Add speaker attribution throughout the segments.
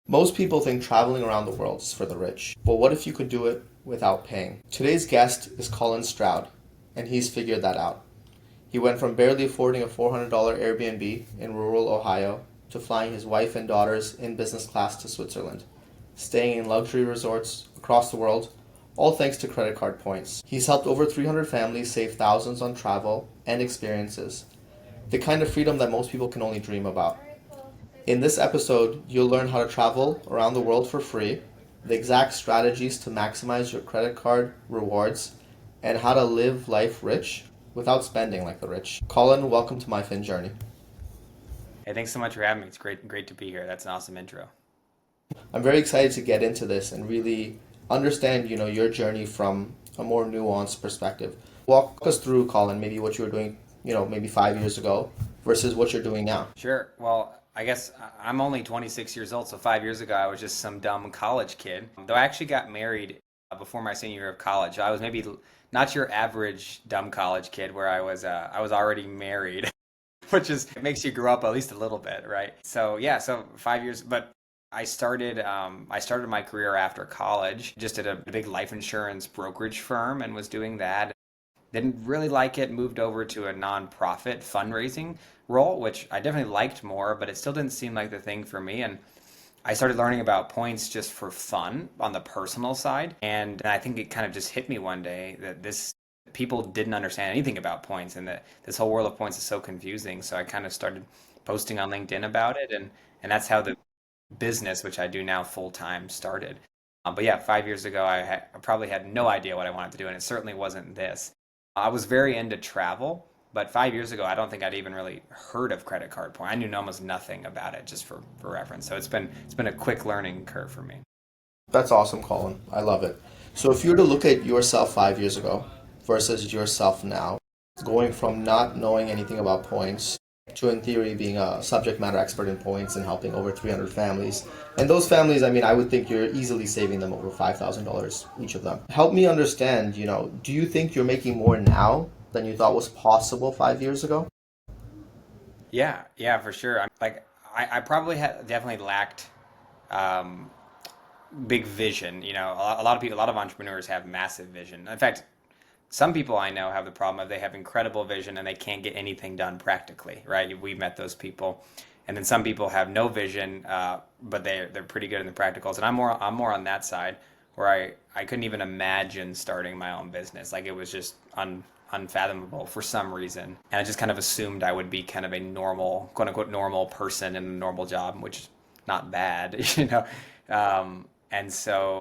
Speaker 1: Most people think traveling around the world is for the rich, but what if you could do it without paying? Today's guest is Colin Stroud, and he's figured that out. He went from barely affording a $400 Airbnb in rural Ohio to flying his wife and daughters in business class to Switzerland, staying in luxury resorts across the world, all thanks to credit card points. He's helped over 300 families save thousands on travel and experiences, the kind of freedom that most people can only dream about. In this episode, you'll learn how to travel around the world for free, the exact strategies to maximize your credit card rewards, and how to live life rich without spending like the rich. Colin, welcome to MyFinJourney.
Speaker 2: Hey, thanks so much for having me. It's great to be here. That's an awesome intro.
Speaker 1: I'm very excited to get into this and really understand, your journey from a more nuanced perspective. Walk us through, Colin, maybe what you were doing, maybe 5 years ago versus what you're doing now.
Speaker 2: Sure. Well, I guess I'm only 26 years old, so 5 years ago I was just some dumb college kid. Though I actually got married before my senior year of college. I was maybe not your average dumb college kid where I was already married, which is it makes you grow up at least a little bit, right? So yeah, so 5 years, but I started my career after college, just at a big life insurance brokerage firm and was doing that. Didn't really like it, moved over to a nonprofit fundraising role, which I definitely liked more, but it still didn't seem like the thing for me. And I started learning about points just for fun on the personal side. And I think it kind of just hit me one day that this people didn't understand anything about points and that this whole world of points is so confusing. So I kind of started posting on LinkedIn about it, and that's how the business, which I do now full time, started. But yeah, 5 years ago, I probably had no idea what I wanted to do, and it certainly wasn't this. I was very into travel, but 5 years ago, I don't think I'd even really heard of credit card point. I knew almost nothing about it, just for reference. So it's been a quick learning curve for me.
Speaker 1: That's awesome, Colin. I love it. So if you were to look at yourself 5 years ago versus yourself now, going from not knowing anything about points to, in theory, being a subject matter expert in points and helping over 300 families. And those families, I mean, I would think you're easily saving them over $5,000 each of them. Help me understand, do you think you're making more now than you thought was possible 5 years ago?
Speaker 2: Yeah, for sure. I probably had definitely lacked um, big vision. A lot of people, a lot of entrepreneurs have massive vision. In fact, some people I know have the problem of they have incredible vision and they can't get anything done practically, right? We've met those people. And then some people have no vision, but they're pretty good in the practicals. And I'm more on that side where I couldn't even imagine starting my own business. Like it was just unfathomable for some reason. And I just kind of assumed I would be kind of a normal, quote unquote, normal person in a normal job, which is not bad, you know? And so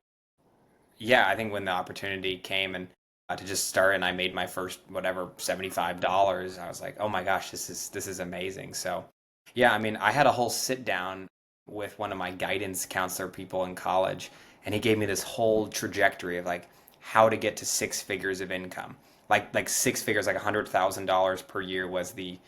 Speaker 2: yeah, I think when the opportunity came and to just start and I made my first whatever $75, I was like, oh my gosh, this is amazing. So yeah, I mean, I had a whole sit down with one of my guidance counselor people in college, and he gave me this whole trajectory of like how to get to six figures of income. Like six figures, like $100,000 per year was the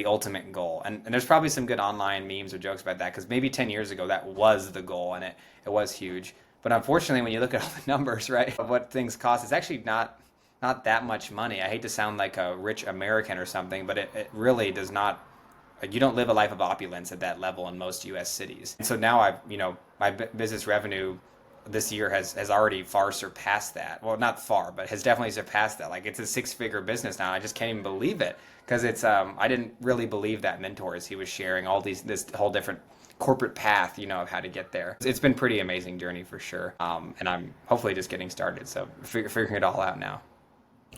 Speaker 2: ultimate goal. And there's probably some good online memes or jokes about that because maybe 10 years ago that was the goal and it was huge. But unfortunately, when you look at all the numbers, right, of what things cost, it's actually not that much money. I hate to sound like a rich American or something, but it really does not. Like, you don't live a life of opulence at that level in most U.S. cities. And so now my business revenue this year has already far surpassed that. Well, not far, but has definitely surpassed that. Like it's a six-figure business now. I just can't even believe it because it's I didn't really believe that mentors he was sharing all this whole different corporate path, of how to get there. It's been pretty amazing journey for sure. And I'm hopefully just getting started. So figuring it all out now.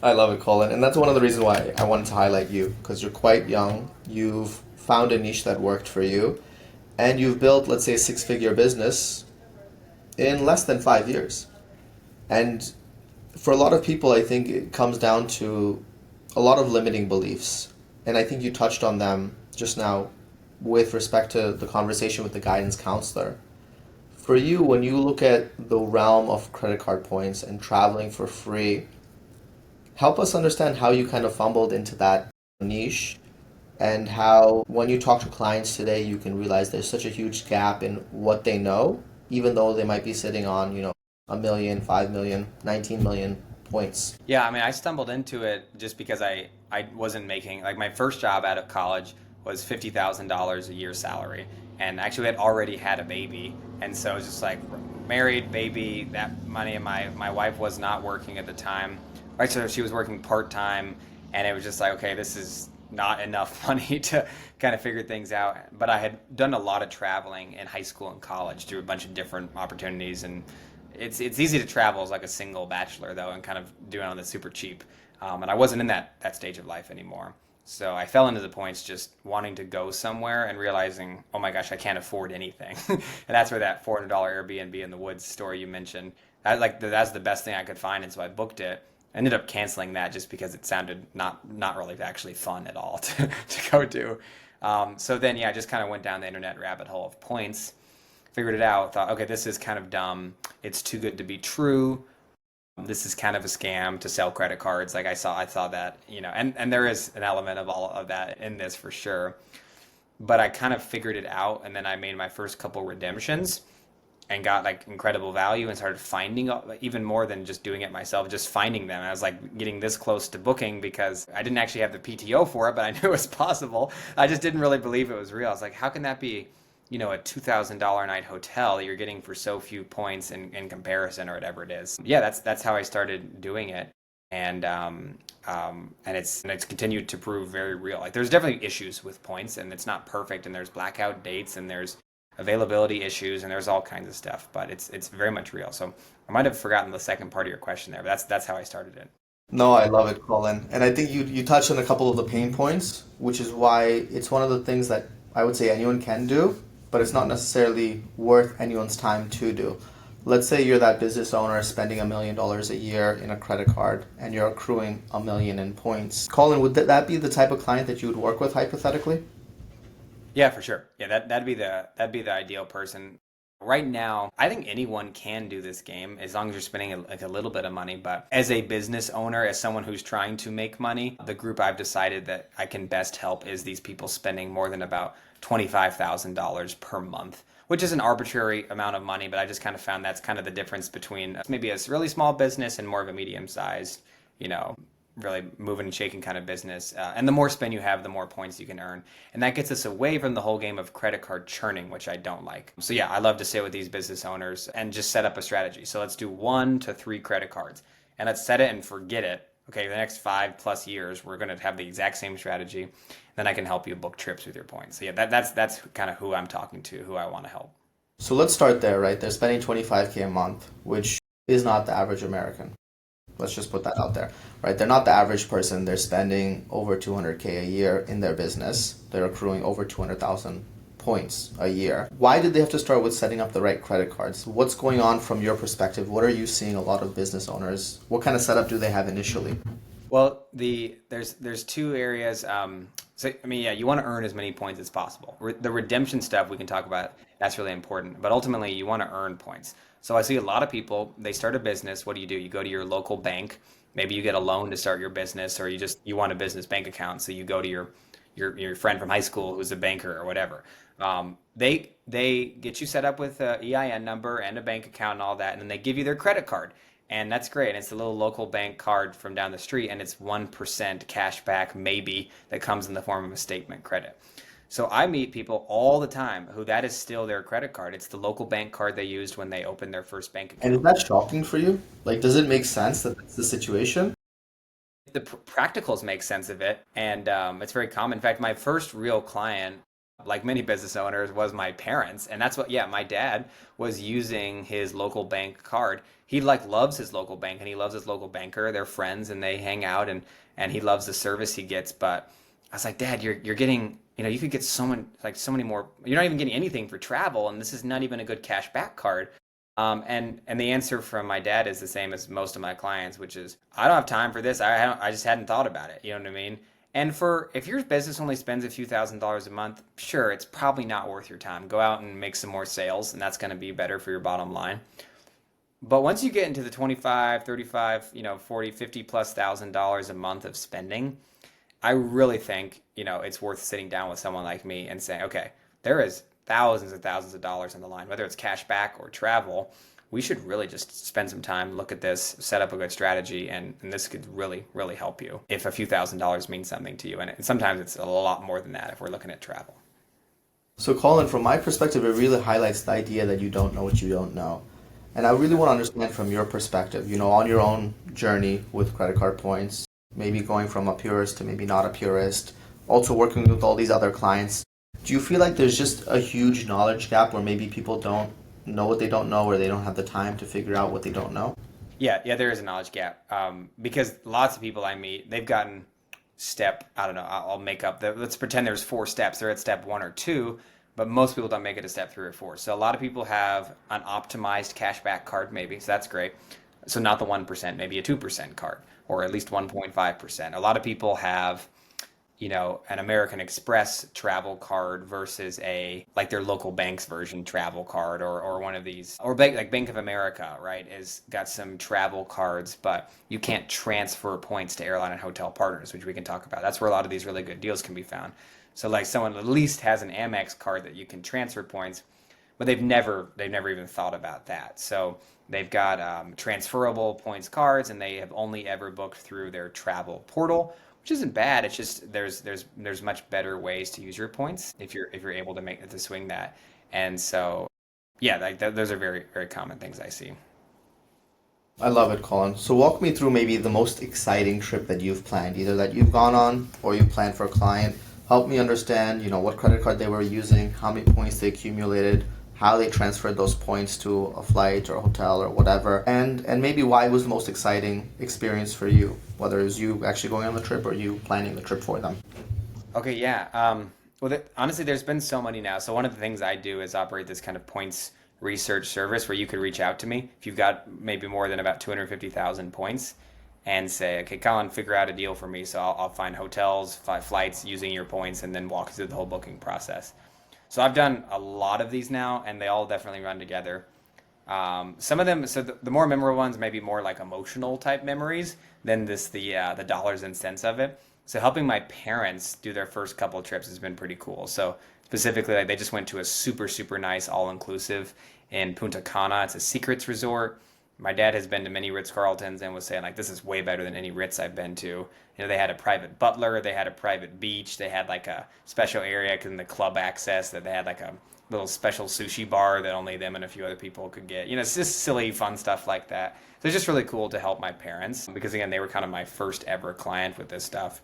Speaker 1: I love it, Colin. And that's one of the reasons why I wanted to highlight you, because you're quite young. You've found a niche that worked for you, and you've built, let's say, a six-figure business in less than 5 years. And for a lot of people, I think it comes down to a lot of limiting beliefs. And I think you touched on them just now with respect to the conversation with the guidance counselor. For you, when you look at the realm of credit card points and traveling for free, help us understand how you kind of fumbled into that niche and how when you talk to clients today, you can realize there's such a huge gap in what they know, even though they might be sitting on, a million, 5 million, 19 million points.
Speaker 2: Yeah, I mean, I stumbled into it just because I wasn't making like my first job out of college was $50,000 a year salary, and actually had already had a baby, and so it was just like married, baby, that money, and my wife was not working at the time. Right, so she was working part time, and it was just like, okay, this is not enough money to kind of figure things out. But I had done a lot of traveling in high school and college through a bunch of different opportunities, and it's easy to travel as like a single bachelor though, and kind of doing it on the super cheap. And I wasn't in that stage of life anymore. So I fell into the points just wanting to go somewhere and realizing, oh my gosh, I can't afford anything. And that's where that $400 Airbnb in the woods story you mentioned, that's the best thing I could find. And so I booked it. I ended up canceling that just because it sounded not really actually fun at all to go do. So then, yeah, I just kind of went down the internet rabbit hole of points, figured it out, thought, okay, this is kind of dumb. It's too good to be true. This is kind of a scam to sell credit cards. Like I saw that, and there is an element of all of that in this for sure. But I kind of figured it out, and then I made my first couple redemptions and got like incredible value and started finding even more than just doing it myself, just finding them. I was like getting this close to booking because I didn't actually have the PTO for it, but I knew it was possible. I just didn't really believe it was real. I was like, how can that be, a $2,000 a night hotel that you're getting for so few points in comparison or whatever it is? Yeah, that's how I started doing it. And it's continued to prove very real. Like there's definitely issues with points, and it's not perfect, and there's blackout dates, and there's availability issues, and there's all kinds of stuff, but it's very much real. So I might have forgotten the second part of your question there, but that's how I started it.
Speaker 1: No, I love it, Colin. And I think you touched on a couple of the pain points, which is why it's one of the things that I would say anyone can do, but it's not necessarily worth anyone's time to do. Let's say you're that business owner spending $1 million a year in a credit card and you're accruing 1 million in points. Colin, would that be the type of client that you would work with hypothetically?
Speaker 2: Yeah, for sure. Yeah, that'd be the ideal person. Right now, I think anyone can do this game as long as you're spending like a little bit of money. But as a business owner, as someone who's trying to make money, the group I've decided that I can best help is these people spending more than about $25,000 per month, which is an arbitrary amount of money. But I just kind of found that's kind of the difference between maybe a really small business and more of a medium-sized, you know, really moving and shaking kind of business. And the more spend you have, the more points you can earn. And that gets us away from the whole game of credit card churning, which I don't like. So yeah, I love to sit with these business owners and just set up a strategy. So let's do 1 to 3 credit cards and let's set it and forget it. Okay, the next 5+ years, we're going to have the exact same strategy. Then I can help you book trips with your points. So yeah, that's kind of who I'm talking to, who I want to help.
Speaker 1: So let's start there, right? They're spending 25K a month, which is not the average American. Let's just put that out there, right? They're not the average person. They're spending over 200K a year in their business. They're accruing over 200,000 points a year. Why did they have to start with setting up the right credit cards? What's going on from your perspective? What are you seeing a lot of business owners? What kind of setup do they have initially?
Speaker 2: Well, there's two areas. So I mean, yeah, you want to earn as many points as possible. The redemption stuff we can talk about. That's really important. But ultimately, you want to earn points. So I see a lot of people. They start a business. What do? You go to your local bank. Maybe you get a loan to start your business, or you want a business bank account. So you go to your friend from high school who's a banker or whatever. They get you set up with a EIN number and a bank account and all that, and then they give you their credit card. And that's great. It's a little local bank card from down the street, and it's 1% cash back, maybe, that comes in the form of a statement credit. So I meet people all the time who that is still their credit card. It's the local bank card they used when they opened their first bank
Speaker 1: And is
Speaker 2: account.
Speaker 1: that shocking for you? Like, does it make sense that that's the situation?
Speaker 2: The practicals make sense of it, and it's very common. In fact, my first real client, like many business owners, was my parents, and that's what. Yeah, my dad was using his local bank card. He like loves his local bank, and he loves his local banker. They're friends, and they hang out, and he loves the service he gets. But I was like, Dad, you're getting. You could get so many more. You're not even getting anything for travel, and this is not even a good cash back card. And the answer from my dad is the same as most of my clients, which is I don't have time for this. I just hadn't thought about it. You know what I mean? And for if your business only spends a few $1,000s a month, sure, it's probably not worth your time. Go out and make some more sales, and that's going to be better for your bottom line. But once you get into the 25, 35, 40, 50 plus $1,000 a month of spending, I really think, it's worth sitting down with someone like me and saying, okay, there is thousands and thousands of dollars on the line, whether it's cash back or travel. We should really just spend some time, look at this, set up a good strategy, and this could really, really help you if a few $1,000s means something to you. And sometimes it's a lot more than that if we're looking at travel.
Speaker 1: So, Colin, from my perspective, it really highlights the idea that you don't know what you don't know. And I really want to understand from your perspective, on your own journey with credit card points, maybe going from a purist to maybe not a purist, also working with all these other clients. Do you feel like there's just a huge knowledge gap where maybe people don't know what they don't know or they don't have the time to figure out what they don't know?
Speaker 2: Yeah, there is a knowledge gap. Because lots of people I meet, they've gotten I don't know, I'll make up let's pretend there's four steps. They're at step one or two, but most people don't make it to step three or four. So a lot of people have an optimized cashback card, maybe. So that's great. So not the 1%, maybe a 2% card, or at least 1.5%. A lot of people have an American Express travel card versus like their local bank's version travel card, or one of these, or like Bank of America, right, is got some travel cards, but you can't transfer points to airline and hotel partners, which we can talk about. That's where a lot of these really good deals can be found. So like someone at least has an Amex card that you can transfer points, but they've never even thought about that. So they've got transferable points cards, and they have only ever booked through their travel portal, which isn't bad. It's just there's much better ways to use your points if you're able to swing that. And so yeah, like those are very very common things I see.
Speaker 1: I love it, Colin. So walk me through maybe the most exciting trip that you've planned, either that you've gone on or you planned for a client. Help me understand, what credit card they were using, how many points they accumulated, how they transferred those points to a flight or a hotel or whatever, and maybe why it was the most exciting experience for you, whether it was you actually going on the trip or you planning the trip for them.
Speaker 2: Okay, yeah. Well, honestly, there's been so many now. So one of the things I do is operate this kind of points research service where you could reach out to me if you've got maybe more than about 250,000 points and say, okay, Colin, figure out a deal for me. So I'll find hotels, flights using your points, and then walk you through the whole booking process. So I've done a lot of these now, and they all definitely run together. Some of them, so the more memorable ones, maybe more like emotional type memories than the dollars and cents of it. So helping my parents do their first couple of trips has been pretty cool. So specifically, like they just went to a super super nice all inclusive in Punta Cana. It's a secrets resort. My dad has been to many Ritz Carltons and was saying like this is way better than any Ritz I've been to. They had a private butler, they had a private beach, they had like a special area in the club access that they had like a little special sushi bar that only them and a few other people could get. It's just silly, fun stuff like that. So it's just really cool to help my parents because again, they were kind of my first ever client with this stuff.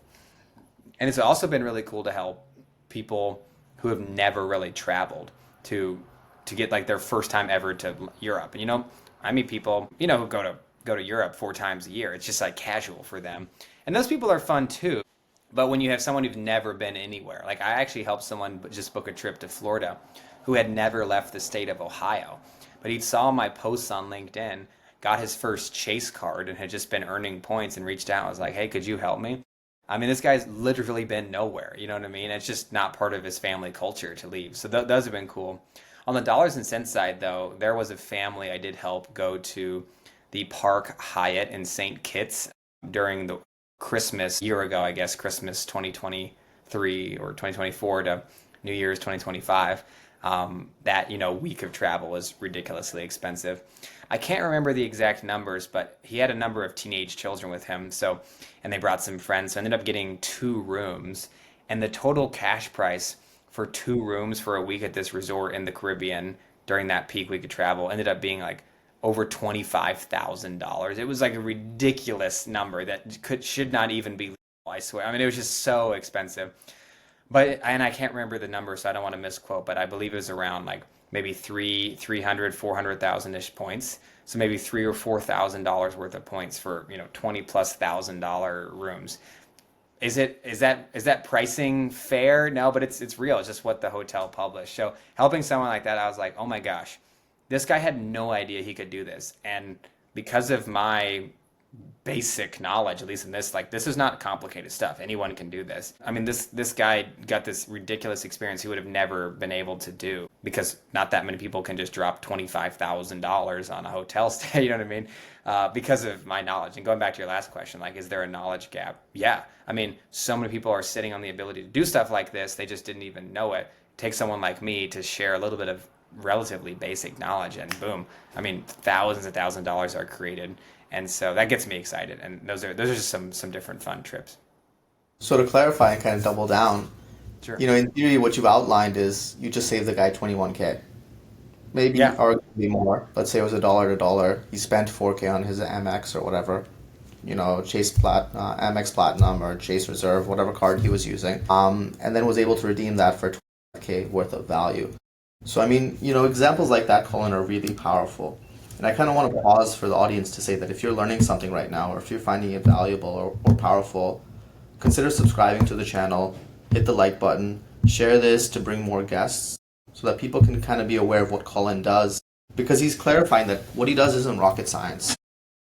Speaker 2: And it's also been really cool to help people who have never really traveled to get like their first time ever to Europe. And I meet people, who go to Europe 4 times a year. It's just like casual for them. And those people are fun too. But when you have someone who's never been anywhere, like I actually helped someone just book a trip to Florida who had never left the state of Ohio. But he saw my posts on LinkedIn, got his first Chase card, and had just been earning points and reached out. I was like, hey, could you help me? I mean, this guy's literally been nowhere. You know what I mean? It's just not part of his family culture to leave. So those have been cool. On the dollars and cents side, though, there was a family I did help go to the Park Hyatt in St. Kitts during the Christmas year ago, I guess, Christmas 2023 or 2024 to New Year's 2025. That week of travel was ridiculously expensive. I can't remember the exact numbers, but he had a number of teenage children with him. So, and they brought some friends. So I ended up getting 2 rooms, and the total cash price for 2 rooms for a week at this resort in the Caribbean during that peak week of travel ended up being like over $25,000. It was like a ridiculous number that should not even be legal, I swear. I mean, it was just so expensive. And I can't remember the number, so I don't want to misquote, but I believe it was around like maybe 400,000 ish points. So maybe $3,000 or $4,000 worth of points for 20+ thousand dollar rooms. Is that pricing fair? No, but it's real. It's just what the hotel published. So helping someone like that, I was like, oh my gosh, this guy had no idea he could do this, and because of my basic knowledge, at least in this, like this is not complicated stuff. Anyone can do this. I mean, this guy got this ridiculous experience he would have never been able to do because not that many people can just drop $25,000 on a hotel stay. You know what I mean? Because of my knowledge. And going back to your last question, like, is there a knowledge gap? Yeah. I mean, so many people are sitting on the ability to do stuff like this. They just didn't even know it. Take someone like me to share a little bit of relatively basic knowledge, and boom, I mean, thousands and thousands of dollars are created. And so that gets me excited. And those are just some different fun trips.
Speaker 1: So to clarify and kind of double down,
Speaker 2: Sure.
Speaker 1: You know, in theory, what you've outlined is you just saved the guy 21K. Maybe
Speaker 2: Yeah.
Speaker 1: arguably more. Let's say it was a dollar to dollar. He spent 4K on his Amex or whatever, you know, Amex Platinum or Chase Reserve, whatever card he was using, and then was able to redeem that for 20K worth of value. So, I mean, you know, examples like that, Colin, are really powerful. And I kind of want to pause for the audience to say that if you're learning something right now, or if you're finding it valuable or powerful, consider subscribing to the channel, hit the like button, share this to bring more guests so that people can kind of be aware of what Colin does. Because he's clarifying that what he does isn't rocket science.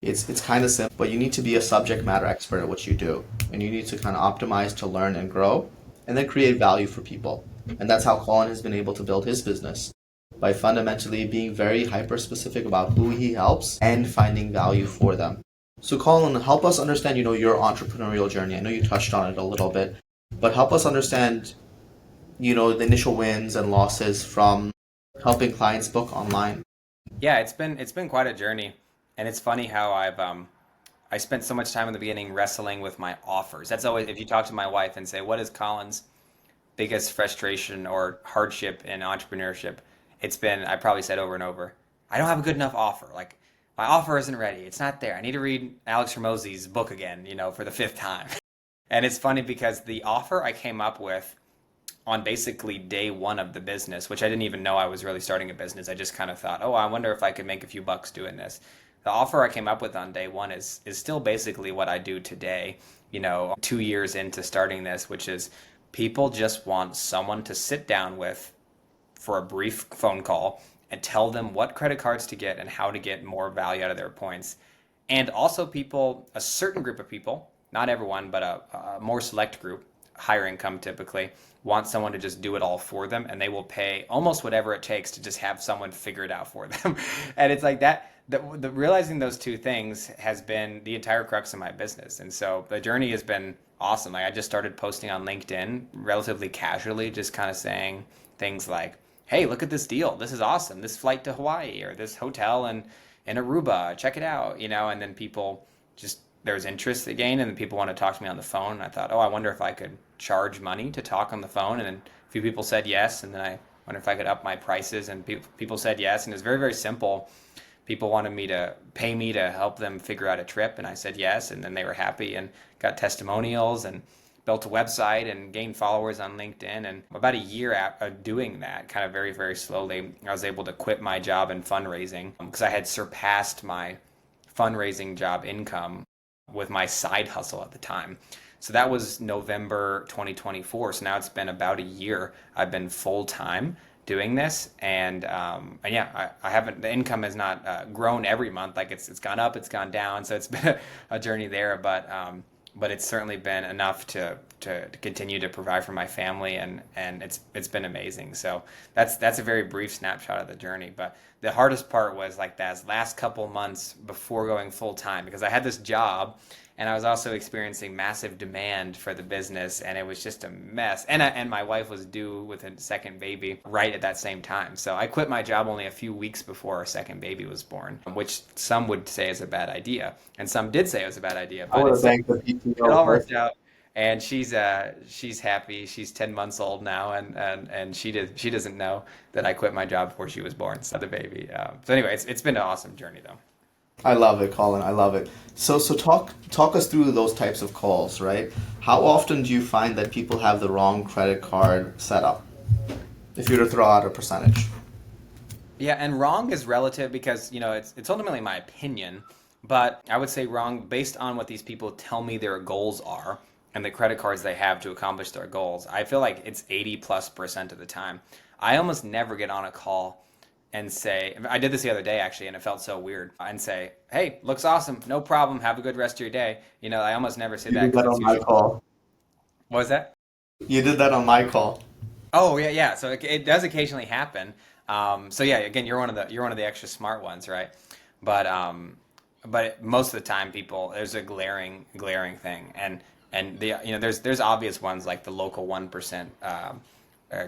Speaker 1: It's kind of simple, but you need to be a subject matter expert at what you do. And you need to kind of optimize to learn and grow and then create value for people. And that's how Colin has been able to build his business by fundamentally being very hyper specific about who he helps and finding value for them. So Colin, help us understand, you know, your entrepreneurial journey. I know you touched on it a little bit, but help us understand, you know, the initial wins and losses from helping clients book online.
Speaker 2: Yeah, it's been quite a journey, and it's funny how I spent so much time in the beginning wrestling with my offers. That's always, if you talk to my wife and say, what is Colin's biggest frustration or hardship in entrepreneurship? It's been, I probably said over and over, I don't have a good enough offer. Like, my offer isn't ready. It's not there. I need to read Alex Hormozy's book again, for the fifth time. And it's funny because the offer I came up with on basically day one of the business, which I didn't even know I was really starting a business. I just kind of thought, oh, I wonder if I could make a few bucks doing this. The offer I came up with on day one is still basically what I do today, 2 years into starting this, which is people just want someone to sit down with for a brief phone call and tell them what credit cards to get and how to get more value out of their points. And also people, a certain group of people, not everyone, but a more select group, higher income typically, want someone to just do it all for them, and they will pay almost whatever it takes to just have someone figure it out for them. And it's like that, the realizing those two things has been the entire crux of my business. And so the journey has been awesome. Like I just started posting on LinkedIn relatively casually, just kind of saying things like, hey, look at this deal. This is awesome. This flight to Hawaii or this hotel in Aruba. Check it out, and then people just there's interest again, and then people want to talk to me on the phone. And I thought, oh, I wonder if I could charge money to talk on the phone. And then a few people said yes, and then I wonder if I could up my prices, and people said yes. And it's very, very simple. People wanted me to pay me to help them figure out a trip, and I said yes, and then they were happy and got testimonials and built a website and gained followers on LinkedIn. And about a year of doing that, kind of very, very slowly, I was able to quit my job in fundraising because I had surpassed my fundraising job income with my side hustle at the time. So that was November 2024. So now it's been about a year. I've been full time doing this, and yeah, I haven't. The income has not grown every month. Like it's gone up, it's gone down. So it's been a journey there, but it's certainly been enough to continue to provide for my family, and it's been amazing. So that's a very brief snapshot of the journey. But the hardest part was like that last couple months before going full time, because I had this job and I was also experiencing massive demand for the business, and it was just a mess. And my wife was due with a second baby right at that same time. So I quit my job only a few weeks before our second baby was born, which some would say is a bad idea, and some did say it was a bad idea.
Speaker 1: I
Speaker 2: But
Speaker 1: would have
Speaker 2: it's
Speaker 1: thanked the
Speaker 2: it
Speaker 1: PTO
Speaker 2: all
Speaker 1: person.
Speaker 2: worked out, and she's happy. She's 10 months old now, and she doesn't know that I quit my job before she was born. So the baby. So anyway, it's been an awesome journey though.
Speaker 1: I love it, Colin. I love it. So talk us through those types of calls, right? How often do you find that people have the wrong credit card set up? If you were to throw out a percentage.
Speaker 2: Yeah, and wrong is relative because, it's ultimately my opinion, but I would say wrong based on what these people tell me their goals are and the credit cards they have to accomplish their goals. I feel like it's 80+% of the time. I almost never get on a call and say, I did this the other day actually, and it felt so weird, and say, hey, looks awesome, no problem, have a good rest of your day. I almost never say
Speaker 1: You
Speaker 2: that
Speaker 1: did
Speaker 2: because
Speaker 1: that
Speaker 2: it's
Speaker 1: on my
Speaker 2: usually,
Speaker 1: call.
Speaker 2: what was that?
Speaker 1: You did that on my call.
Speaker 2: Oh yeah, yeah. So it does occasionally happen. So yeah, again, you're one of the extra smart ones, right? But most of the time, people there's a glaring thing, and there's obvious ones like the local 1%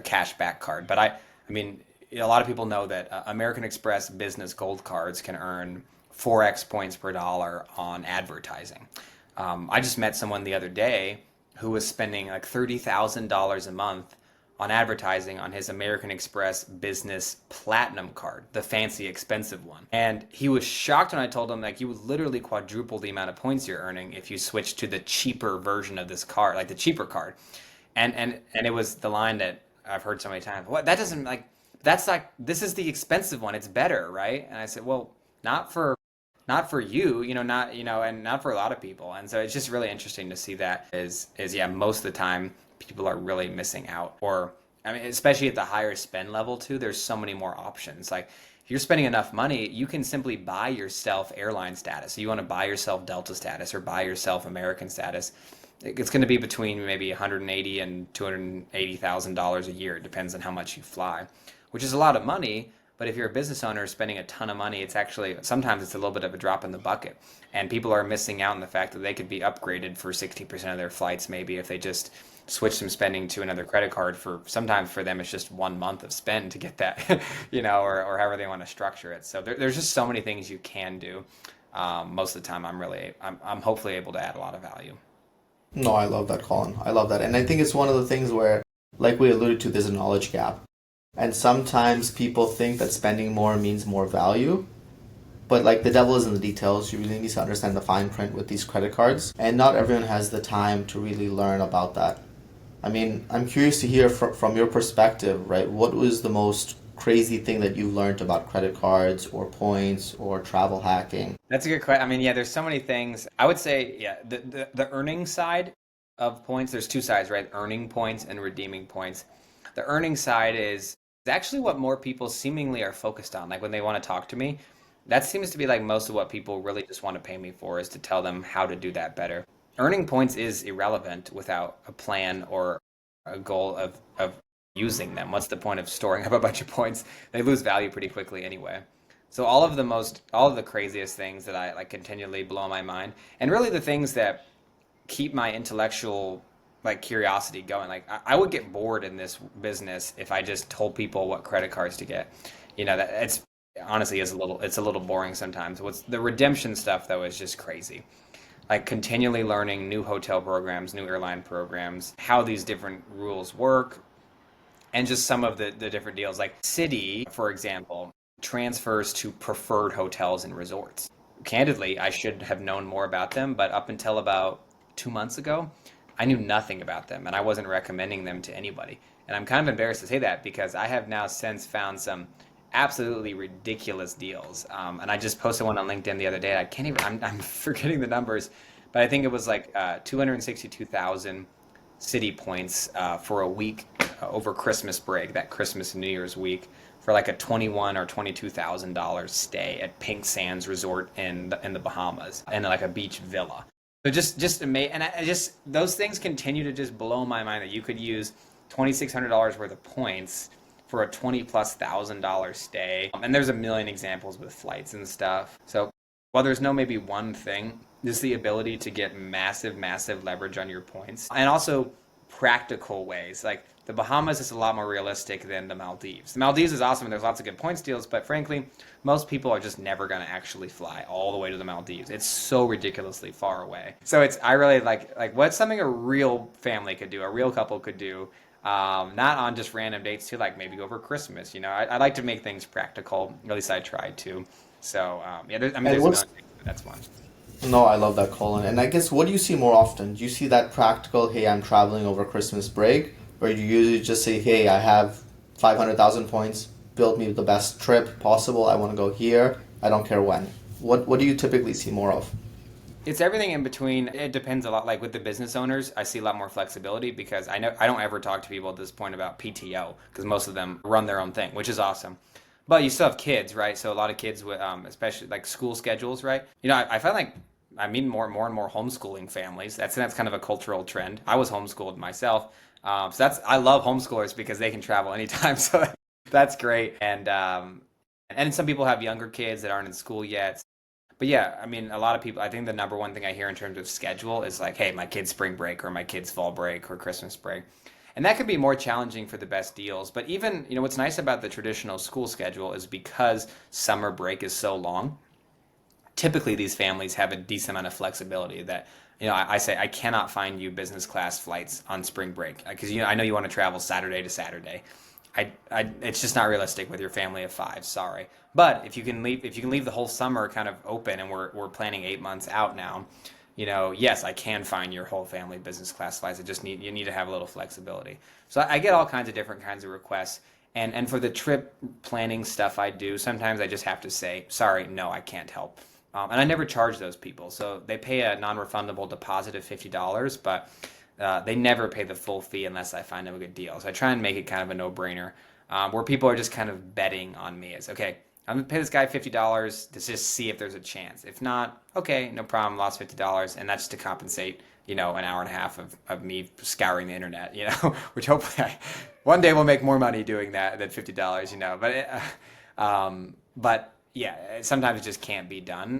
Speaker 2: cash back card. But I mean, a lot of people know that American Express Business Gold cards can earn 4x points per dollar on advertising. I just met someone the other day who was spending like $30,000 a month on advertising on his American Express Business Platinum card, the fancy, expensive one. And he was shocked when I told him like you would literally quadruple the amount of points you're earning if you switch to the cheaper version of this card, like the cheaper card. And it was the line that I've heard so many times. What that doesn't like that's like this is the expensive one. It's better, right? And I said, well, not for you, not and not for a lot of people. And so it's just really interesting to see that is yeah, most of the time people are really missing out. Or I mean, especially at the higher spend level too, there's so many more options. Like if you're spending enough money, you can simply buy yourself airline status. So you want to buy yourself Delta status or buy yourself American status. It's going to be between maybe 180 and $280,000 a year. It depends on how much you fly, which is a lot of money. But if you're a business owner spending a ton of money, it's actually sometimes it's a little bit of a drop in the bucket. And people are missing out on the fact that they could be upgraded for 60% of their flights maybe if they just switch some spending to another credit card. For sometimes for them it's just 1 month of spend to get that, or however they want to structure it. So there's just so many things you can do. Most of the time, I'm hopefully able to add a lot of value.
Speaker 1: No, I love that, Colin. I love that. And I think it's one of the things where, like we alluded to, there's a knowledge gap. And sometimes people think that spending more means more value. But like the devil is in the details. You really need to understand the fine print with these credit cards. And not everyone has the time to really learn about that. I mean, I'm curious to hear from your perspective, right? What was the most crazy thing that you learned about credit cards or points or travel hacking?
Speaker 2: That's a good question. I mean, yeah, there's so many things. I would say, yeah, the earning side of points, there's two sides, right? Earning points and redeeming points. The earning side is actually what more people seemingly are focused on. Like when they want to talk to me, that seems to be like most of what people really just want to pay me for is to tell them how to do that better. Earning points is irrelevant without a plan or a goal of using them. What's the point of storing up a bunch of points? They lose value pretty quickly anyway. So all of the craziest things that I like continually blow my mind, and really the things that keep my intellectual like curiosity going. Like I would get bored in this business if I just told people what credit cards to get. That it's honestly is it's a little boring sometimes. What's the redemption stuff though is just crazy. Like continually learning new hotel programs, new airline programs, how these different rules work, and just some of the different deals. Like Citi, for example, transfers to preferred hotels and resorts. Candidly, I should have known more about them, but up until about 2 months ago, I knew nothing about them and I wasn't recommending them to anybody. And I'm kind of embarrassed to say that because I have now since found some absolutely ridiculous deals. And I just posted one on LinkedIn the other day. I can't even, I'm forgetting the numbers, but I think it was like 262,000 Citi points for a week over Christmas break, that Christmas and New Year's week, for like a 21 or $22,000 stay at Pink Sands Resort in the Bahamas and like a beach villa. So just amazing, and I just those things continue to just blow my mind that you could use $2,600 worth of points for a 20 plus $1,000 stay. And there's a million examples with flights and stuff. So while there's no maybe one thing, just the ability to get massive leverage on your points, and also practical ways. Like the Bahamas is a lot more realistic than the Maldives. The Maldives is awesome and there's lots of good points deals, but frankly, most people are just never going to actually fly all the way to the Maldives. It's so ridiculously far away. So I really like what's something a real family could do, a real couple could do, not on just random dates too, like maybe over Christmas. I like to make things practical. At least I try to. So yeah, there's a
Speaker 1: And
Speaker 2: million
Speaker 1: what's
Speaker 2: things, but that's one.
Speaker 1: No, I love that, Colin. And I guess what do you see more often? Do you see that practical, hey, I'm traveling over Christmas break, or do you usually just say, hey, I have 500,000 points, build me the best trip possible, I want to go here, I don't care when. What do you typically see more of?
Speaker 2: It's everything in between. It depends a lot. Like with the business owners, I see a lot more flexibility because I know I don't ever talk to people at this point about PTO because most of them run their own thing, which is awesome. But you still have kids, right? So a lot of kids with, especially like school schedules, right? I find like I meet more and more homeschooling families. That's kind of a cultural trend. I was homeschooled myself, so I love homeschoolers because they can travel anytime. So that's great. And some people have younger kids that aren't in school yet. But yeah, I mean, a lot of people, I think the number one thing I hear in terms of schedule is like, hey, my kid's spring break or my kid's fall break or Christmas break. And that can be more challenging for the best deals. But even, what's nice about the traditional school schedule is because summer break is so long, typically these families have a decent amount of flexibility that I say I cannot find you business class flights on spring break because I know you want to travel Saturday to Saturday. It's just not realistic with your family of five. Sorry, but if you can leave the whole summer kind of open, and we're planning 8 months out now, yes, I can find your whole family business class flights. You need to have a little flexibility. So I get all kinds of different kinds of requests, and for the trip planning stuff I do, sometimes I just have to say, sorry, no, I can't help. And I never charge those people. So they pay a non-refundable deposit of $50, but they never pay the full fee unless I find them a good deal. So I try and make it kind of a no-brainer, where people are just kind of betting on me. It's okay, I'm gonna pay this guy $50 to just see if there's a chance. If not, okay, no problem, lost $50, and that's to compensate, an hour and a half of me scouring the internet, which hopefully one day we'll make more money doing that than $50, but yeah, sometimes it just can't be done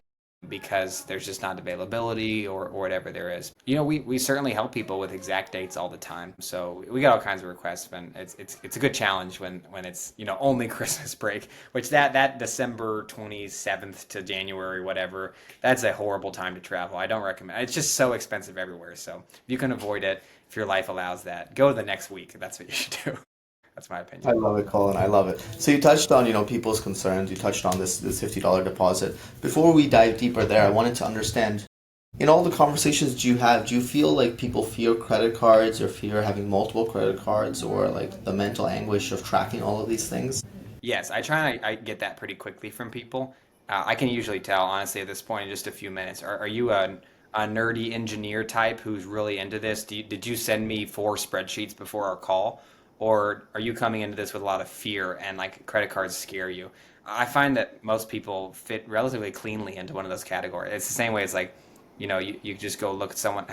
Speaker 2: because there's just not availability or whatever there is. We certainly help people with exact dates all the time. So we get all kinds of requests, and it's a good challenge when it's only Christmas break, which that December 27th to January whatever, that's a horrible time to travel. I don't recommend. It's just so expensive everywhere. So if you can avoid it, if your life allows that, go the next week. That's what you should do. That's my
Speaker 1: I
Speaker 2: opinion.
Speaker 1: love it, Colin. I love it. So you touched on, people's concerns. You touched on this $50 deposit. Before we dive deeper there, I wanted to understand, in all the conversations that you have, do you feel like people fear credit cards or fear having multiple credit cards or like the mental anguish of tracking all of these things?
Speaker 2: Yes, I try and I get that pretty quickly from people. I can usually tell, honestly, at this point in just a few minutes. Are you a nerdy engineer type who's really into this? Did you send me four spreadsheets before our call? Or are you coming into this with a lot of fear and like credit cards scare you? I find that most people fit relatively cleanly into one of those categories. It's the same way as like, you just go look at someone,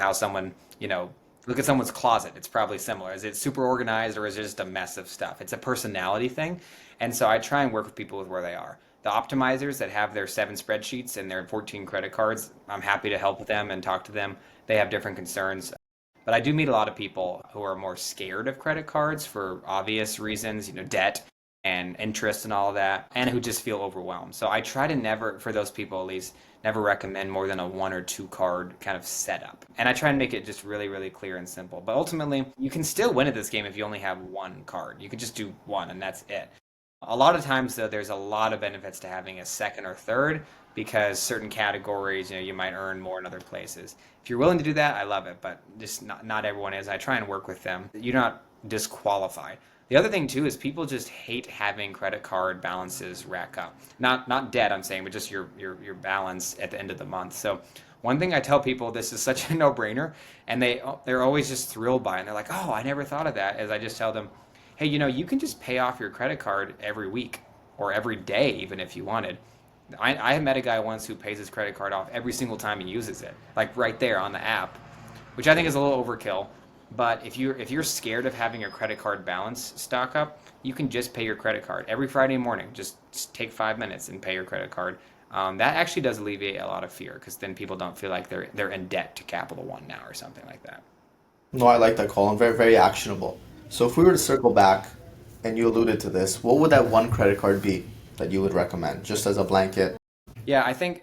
Speaker 2: look at someone's closet. It's probably similar. Is it super organized or is it just a mess of stuff? It's a personality thing. And so I try and work with people with where they are. The optimizers that have their seven spreadsheets and their 14 credit cards, I'm happy to help with them and talk to them. They have different concerns. But I do meet a lot of people who are more scared of credit cards for obvious reasons, debt and interest and all of that, and who just feel overwhelmed. So I try to never, for those people at least, never recommend more than a one or two card kind of setup. And I try and make it just really, really clear and simple. But ultimately, you can still win at this game if you only have one card. You can just do one and that's it. A lot of times, though, there's a lot of benefits to having a second or third because certain categories, you might earn more in other places. If you're willing to do that, I love it, but just not everyone is. I try and work with them. You're not disqualified. The other thing too is people just hate having credit card balances rack up. Not debt, I'm saying, but just your balance at the end of the month. So one thing I tell people, this is such a no-brainer, and they're always just thrilled by it. And they're like, "Oh, I never thought of that." As I just tell them, "Hey, you can just pay off your credit card every week or every day, even if you wanted." I met a guy once who pays his credit card off every single time he uses it, like right there on the app, which I think is a little overkill. But if you're scared of having your credit card balance stock up, you can just pay your credit card every Friday morning. Just take 5 minutes and pay your credit card. That actually does alleviate a lot of fear because then people don't feel like they're in debt to Capital One now or something like that.
Speaker 1: No, I like that, Colin. Very, very actionable. So if we were to circle back, and you alluded to this, what would that one credit card be that you would recommend, just as a blanket?
Speaker 2: Yeah, I think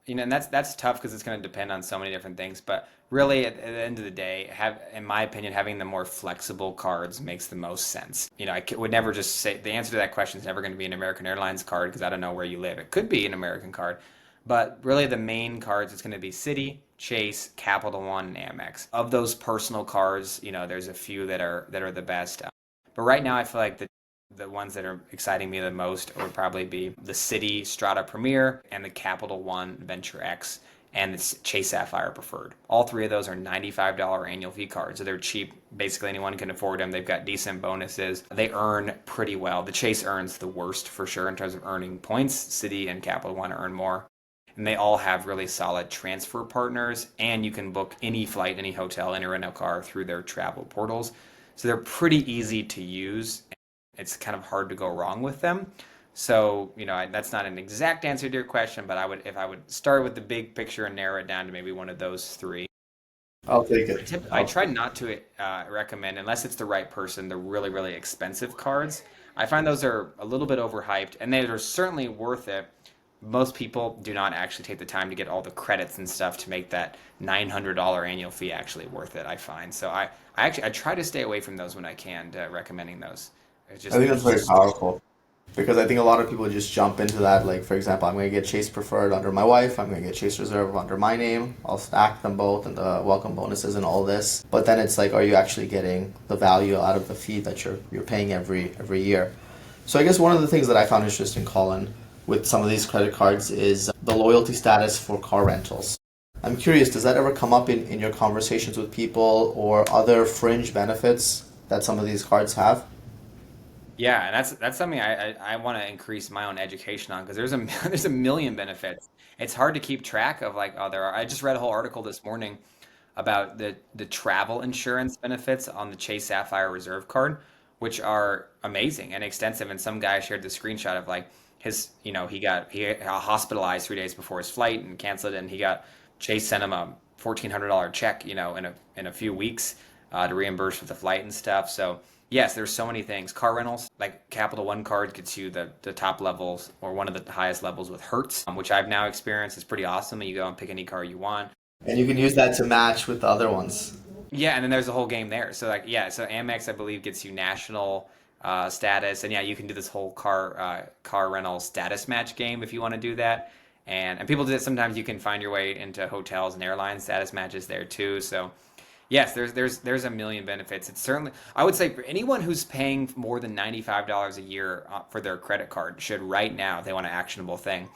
Speaker 2: and that's tough because it's going to depend on so many different things. But really, at the end of the day, in my opinion, having the more flexible cards makes the most sense. Would never just say the answer to that question is never going to be an American Airlines card because I don't know where you live. It could be an American card, but really the main cards it's going to be Citi, Chase, Capital One, and Amex. Of those personal cards, there's a few that are the best. But right now, I feel like the ones that are exciting me the most would probably be the Citi Strata Premier and the Capital One Venture X and the Chase Sapphire Preferred. All three of those are $95 annual fee cards, so they're cheap. Basically, anyone can afford them. They've got decent bonuses. They earn pretty well. The Chase earns the worst for sure in terms of earning points. Citi and Capital One earn more. And they all have really solid transfer partners, and you can book any flight, any hotel, any rental car through their travel portals. So they're pretty easy to use. It's kind of hard to go wrong with them. So, that's not an exact answer to your question, but if I would start with the big picture and narrow it down to maybe one of those three.
Speaker 1: I'll take it.
Speaker 2: I try not to recommend, unless it's the right person, the really, really expensive cards. I find those are a little bit overhyped, and they are certainly worth it. most people do not actually take the time to get all the credits and stuff to make that $900 annual fee actually worth it, I find. So I try to stay away from those when I can, recommending those. It's
Speaker 1: I
Speaker 2: just
Speaker 1: think that's
Speaker 2: there's
Speaker 1: very
Speaker 2: just
Speaker 1: powerful because I think a lot of people just jump into that. Like, for example, I'm going to get Chase Preferred under my wife, I'm going to get Chase Reserve under my name, I'll stack them both and the welcome bonuses and all this. But then it's like, are you actually getting the value out of the fee that you're paying every year? So I guess one of the things that I found interesting, Colin, with some of these credit cards is the loyalty status for car rentals. I'm curious, does that ever come up in your conversations with people or other fringe benefits that some of these cards have?
Speaker 2: Yeah, and that's something I want to increase my own education on because there's a there's a million benefits. It's hard to keep track of like oh there are. I just read a whole article this morning about the travel insurance benefits on the Chase Sapphire Reserve card, which are amazing and extensive. And some guy shared the screenshot of like his he got hospitalized 3 days before his flight and canceled it, and he got Chase sent him a $1,400 check, in a few weeks to reimburse for the flight and stuff. So yes, there's so many things. Car rentals, like Capital One card, gets you the top levels or one of the highest levels with Hertz, which I've now experienced. It's pretty awesome. You go and pick any car you want.
Speaker 1: And you can use that to match with the other ones.
Speaker 2: Yeah, and then there's a whole game there. So like yeah, so Amex I believe gets you national status, and yeah, you can do this whole car rental status match game if you want to do that. And people do it sometimes. You can find your way into hotels and airline status matches there too. So yes, there's a million benefits. It's certainly I would say for anyone who's paying more than $95 a year for their credit card should right now if they want an actionable thing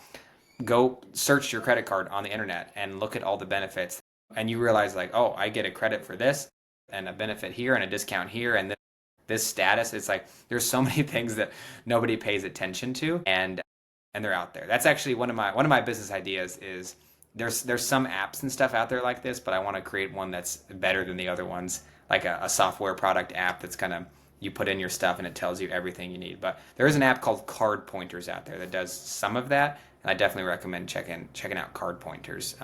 Speaker 2: go search your credit card on the internet and look at all the benefits and you realize like oh I get a credit for this and a benefit here and a discount here and this status it's like there's so many things that nobody pays attention to and they're out there. That's actually one of my business ideas is there's some apps and stuff out there like this, but I want to create one that's better than the other ones, like a software product app that's kind of you put in your stuff and it tells you everything you need. But there is an app called Card Pointers out there that does some of that, and I definitely recommend checking out Card Pointers.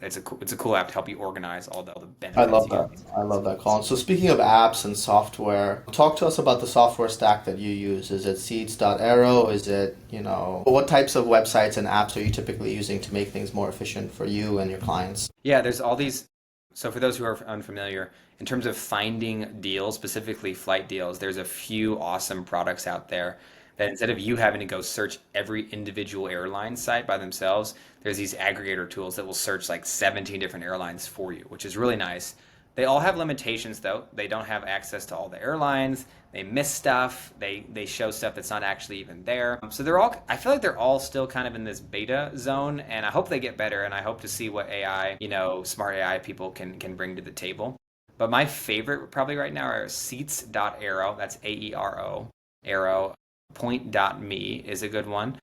Speaker 2: It's a cool app to help you organize all the
Speaker 1: I
Speaker 2: benefits
Speaker 1: love
Speaker 2: you get
Speaker 1: that.
Speaker 2: on these
Speaker 1: I
Speaker 2: cards.
Speaker 1: love that, Colin. So speaking of apps and software, talk to us about the software stack that you use. Is it Seeds.Aero? Is it, what types of websites and apps are you typically using to make things more efficient for you and your clients?
Speaker 2: Yeah, there's all these. So for those who are unfamiliar, in terms of finding deals, specifically flight deals, there's a few awesome products out there that instead of you having to go search every individual airline site by themselves, there's these aggregator tools that will search like 17 different airlines for you, which is really nice. They all have limitations though. They don't have access to all the airlines. They miss stuff. They show stuff that's not actually even there. So they're all I feel like they're all still kind of in this beta zone and I hope they get better and I hope to see what AI, smart AI people can bring to the table. But my favorite probably right now are seats.aero. That's AERO. Arrow. Point.me is a good one.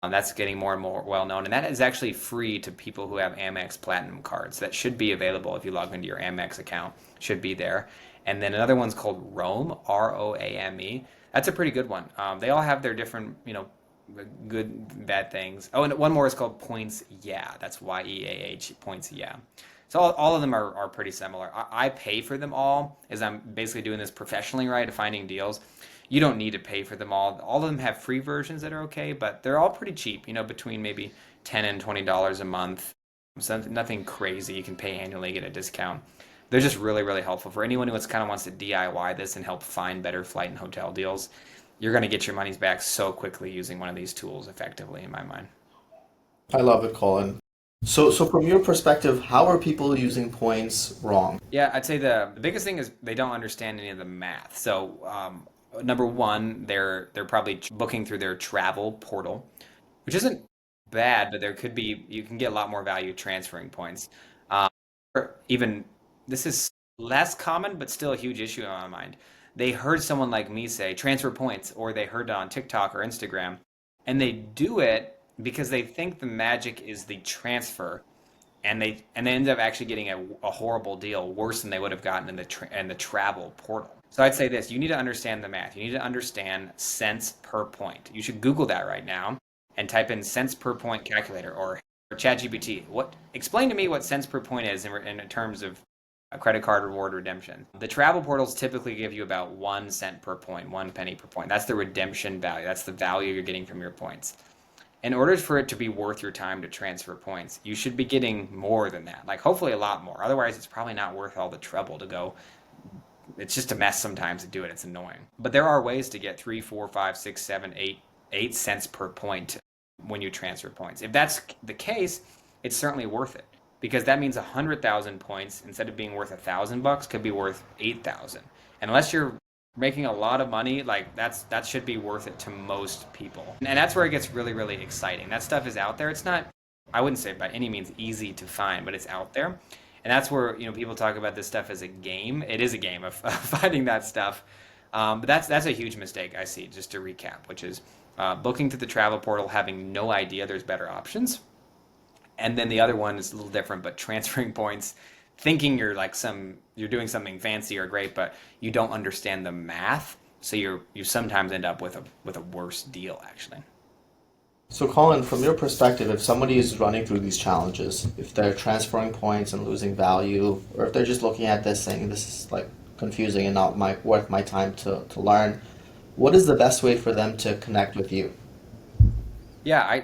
Speaker 2: That's getting more and more well known, and that is actually free to people who have Amex Platinum cards. That should be available if you log into your Amex account. Should be there. And then another one's called Roam, Roame. That's a pretty good one. They all have their different, good bad things. Oh, and one more is called Points. Yeah, that's YEAH. Points. Yeah. So all of them are pretty similar. I pay for them all as I'm basically doing this professionally, right? Finding deals. You don't need to pay for them all. All of them have free versions that are okay, but they're all pretty cheap, between maybe $10 and $20 a month. So nothing crazy. You can pay annually, get a discount. They're just really, really helpful for anyone who kind of wants to DIY this and help find better flight and hotel deals. You're going to get your money's back so quickly using one of these tools effectively, in my mind.
Speaker 1: I love it, Colin. So from your perspective, how are people using points wrong?
Speaker 2: Yeah, I'd say the biggest thing is they don't understand any of the math. So, number one, they're probably booking through their travel portal, which isn't bad, but there could be you can get a lot more value transferring points. Um, or even this is less common, but still a huge issue in my mind. They heard someone like me say transfer points, or they heard it on TikTok or Instagram, and they do it because they think the magic is the transfer and they ended up actually getting a horrible deal, worse than they would have gotten in the travel portal. So I'd say this: you need to understand the math. You need to understand cents per point. You should Google that right now and type in cents per point calculator or ChatGPT. Explain to me what cents per point is in terms of a credit card reward redemption. The travel portals typically give you about 1 cent per point, 1 penny per point. That's the redemption value. That's the value you're getting from your points. In order for it to be worth your time to transfer points, you should be getting more than that. Like hopefully a lot more. Otherwise, it's probably not worth all the trouble to go. It's just a mess sometimes to do it. It's annoying. But there are ways to get 3, 4, 5, 6, 7, 8 cents per point when you transfer points. If that's the case, it's certainly worth it because that means 100,000 points instead of being worth $1,000 could be worth 8,000. And unless you're making a lot of money, like that should be worth it to most people. And that's where it gets really, really exciting. That stuff is out there. It's not, I wouldn't say by any means easy to find, but it's out there. And that's where people talk about this stuff as a game. It is a game of finding that stuff. But that's a huge mistake I see. Just to recap, which is booking through the travel portal, having no idea there's better options, and then the other one is a little different, but transferring points, thinking you're doing something fancy or great, but you don't understand the math, so you sometimes end up with a worse deal actually.
Speaker 1: So, Colin, from your perspective, if somebody is running through these challenges, if they're transferring points and losing value, or if they're just looking at this saying this is like confusing and not worth my time to learn, what is the best way for them to connect with you?
Speaker 2: Yeah,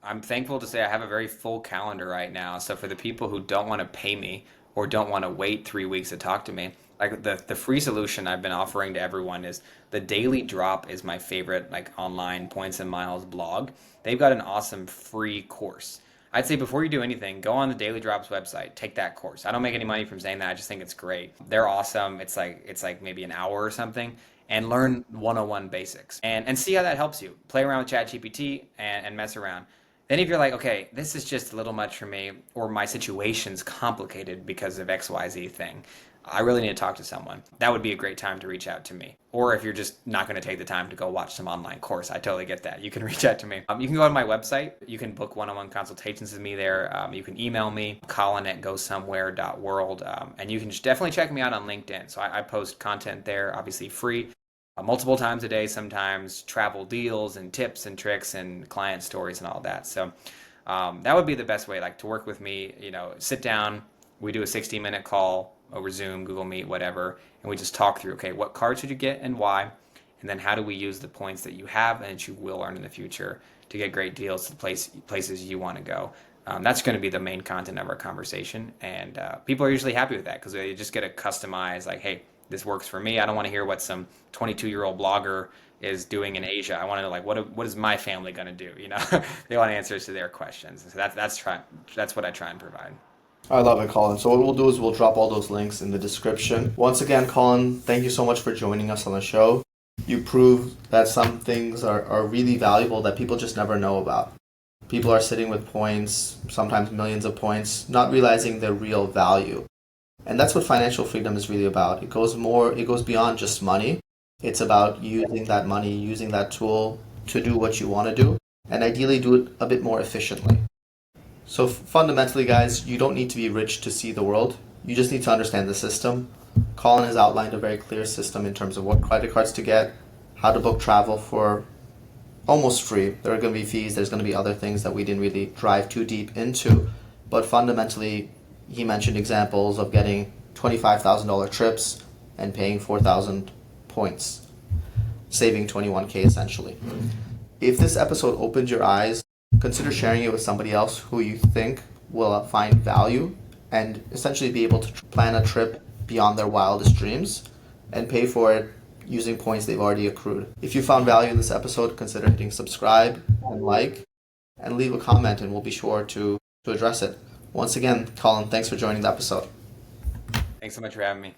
Speaker 2: I'm thankful to say I have a very full calendar right now. So for the people who don't want to pay me or don't want to wait 3 weeks to talk to me, like the free solution I've been offering to everyone is the Daily Drop is my favorite like online points and miles blog. They've got an awesome free course. I'd say before you do anything, go on the Daily Drops website, take that course. I don't make any money from saying that. I just think it's great. They're awesome. It's like maybe an hour or something, and learn 101 basics and see how that helps you. Play around with ChatGPT and mess around. Then if you're like, okay, this is just a little much for me, or my situation's complicated because of XYZ thing, I really need to talk to someone. That would be a great time to reach out to me. Or if you're just not going to take the time to go watch some online course, I totally get that. You can reach out to me. You can go to my website. You can book one-on-one consultations with me there. You can email me, colin@gosomewhere.world. And you can just definitely check me out on LinkedIn. So I post content there, obviously free, multiple times a day, sometimes travel deals and tips and tricks and client stories and all that. So that would be the best way, like to work with me. Sit down, we do a 60-minute call over Zoom, Google Meet, whatever, and we just talk through, okay, what card should you get and why, and then how do we use the points that you have and that you will earn in the future to get great deals to places you want to go. That's going to be the main content of our conversation, and people are usually happy with that because they just get to customize, like, hey, this works for me. I don't want to hear what some 22-year-old blogger is doing in Asia. I want to know, like, what is my family going to do? They want answers to their questions. So that's what I try and provide.
Speaker 1: I love it, Colin. So what we'll do is we'll drop all those links in the description. Once again, Colin, thank you so much for joining us on the show. You prove that some things are really valuable that people just never know about. People are sitting with points, sometimes millions of points, not realizing their real value. And that's what financial freedom is really about. It goes beyond just money. It's about using that money, using that tool to do what you want to do, and ideally do it a bit more efficiently. So fundamentally, guys, you don't need to be rich to see the world. You just need to understand the system. Colin has outlined a very clear system in terms of what credit cards to get, how to book travel for almost free. There are going to be fees. There's going to be other things that we didn't really dive too deep into. But fundamentally, he mentioned examples of getting $25,000 trips and paying 4,000 points, saving 21K essentially. If this episode opened your eyes, consider sharing it with somebody else who you think will find value and essentially be able to plan a trip beyond their wildest dreams and pay for it using points they've already accrued. If you found value in this episode, consider hitting subscribe and like and leave a comment, and we'll be sure to address it. Once again, Colin, thanks for joining the episode.
Speaker 2: Thanks so much for having me.